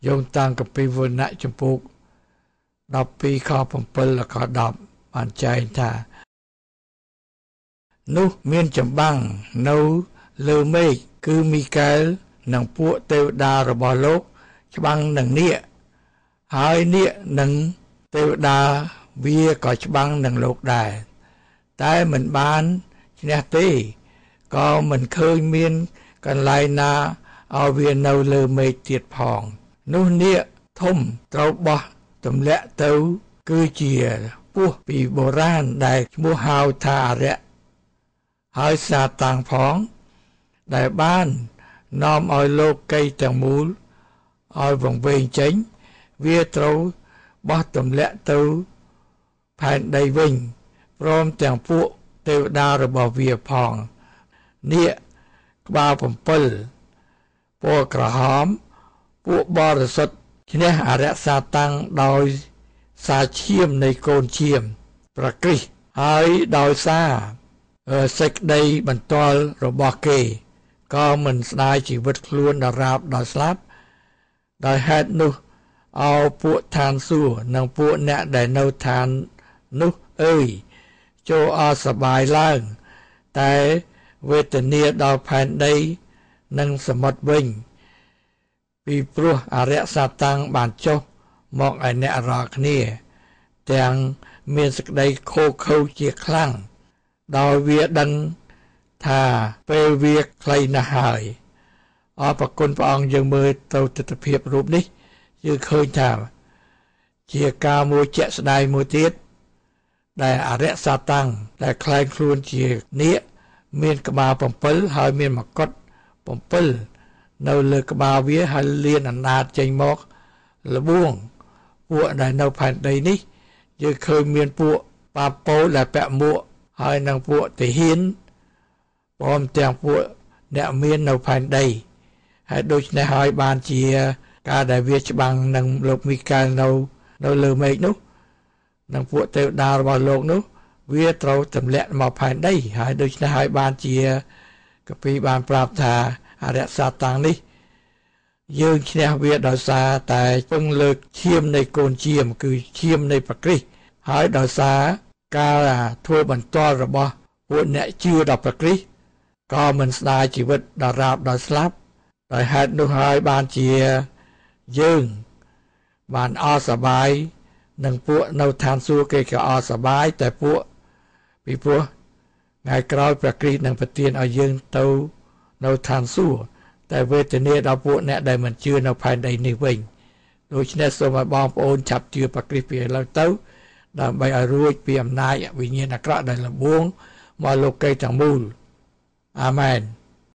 យោងតាមគម្ពីរវណ្ណៈចំពោះ12ខ7ដល់ខ10បានចែងថានោះមានចម្បាំងនៅលើមេឃគឺមីកែលនិងពួកទេវតារបស់លោកច្បាំងនឹងនាគហើយនាគនិងទេវតាវាក៏ច្បាំងនឹងលោកដែរតែមិនបានឈ្នះទេក៏មិនឃើញមានកន្លែងណាឲ្យវានៅលើមេឃទៀតផងនោះនាគធំត្រូវបោះទម្លាក់ទៅគឺជាពស់ពីបុរាណដែលឈ្មោះហៅថាអរិយហើយសាតាំងផងដែលបាននាំឲ្យលោកីទាំងមូលឲ្យវង្វេងចេញវាត្រូវបោះទម្លាក់ទៅផែនដីវិញព្រមទាំងពួកទេវតារបស់វាផងនាគក្បាល7ពណ៌ក្រហមពួកបរិសុទ្ធឈ្នះអរិយសាតាំងដោយសារឈាមនៃកូនឈាមប្រគ្រិស្តហើយដោយសារសេចក្តីបន្ទាល់របស់គេក៏មិនស្ដាយជីវិតខ្លួនដល់រាបដល់ស្លាប់ដោយហេតុនោះអោពួកឋានសួគ៌និងពួកអ្នកដែលនៅឋាននោះអើយចូលអសប្បាយឡើងតែវេទនាដល់ផែនដីនិងសមុទ្រវិញពីព្រោះអរិយសាតាំងបានចុះមកឲ្យអ្នករាល់គ្នាទាំងមានសេចក្តីខូខើជាខ្លាំងដោយវាដឹងថាពេលវាខ្លីណាស់ហើយអរគុណព្រះអង្គយើងមើលទៅទស្សនភាពរូបនេះយើងឃើញថាជាការមួយជាក់ស្ដែងមួយទៀតដែលអរិយសាតាំងដែលខ្លែងខ្លួនជានាគមានក្បាល7ហើយមានមកុដ7នៅលើក្បាលវាហើយលៀនអណ្ដាតចេញមកលបួងពួកដែលនៅផែនដីនេះយើងឃើញមានពួកបាប៉ូដែលពាក់មួកហើយនឹងពួកទាហានព្រមទាំងពួកអ្នកមាននៅផែនដីហើយដូច្នេះហើយបានជាការដែលវាច្បាំងនឹងលោកមីកែលនៅលើមេឃនោះនិងពួកទេវតារបស់លោកនោះវាត្រូវទម្លាក់មកផែនដីហើយដូច្នេះហើយបានជាកពីបានប្រាប់ថាអរិយសាតាំងនេះយើងឈ្នះវាដោយសារតែពឹងលើកឈាមនៃកូនឈាមគឺឈាមនៃព្រះគ្រីស្ទហើយដោយសារការធ្វើបន្ទាល់របស់ពួកអ្នកជឿដល់ព្រះគ្រីស្ទក៏មិនស្ដាយជីវិតដល់រាបដល់ស្លាប់ដោយហេតុនោះហើយបានជាយើងបានអរសប្បាយនឹងពួកនៅឋានសួគ៌គេក៏អរសប្បាយតែពួកពីព្រោះថ្ងៃក្រោយព្រះគ្រីស្ទនឹងប្រទានឲ្យយើងទៅនៅឋានសួគ៌តែវេទនាដល់ពួកអ្នកដែលមិនជឿនៅផែនដីនេះវិញដូច្នេះសូមឲ្យបងប្អូនឆាប់ជឿព្រះគ្រីស្ទពីឥឡូវទៅដើម្បីឲ្យរួចពីអំណាចវិញ្ញាណអាក្រក់ដែលលំបួងមកលោកីទាំងមូលអាមែន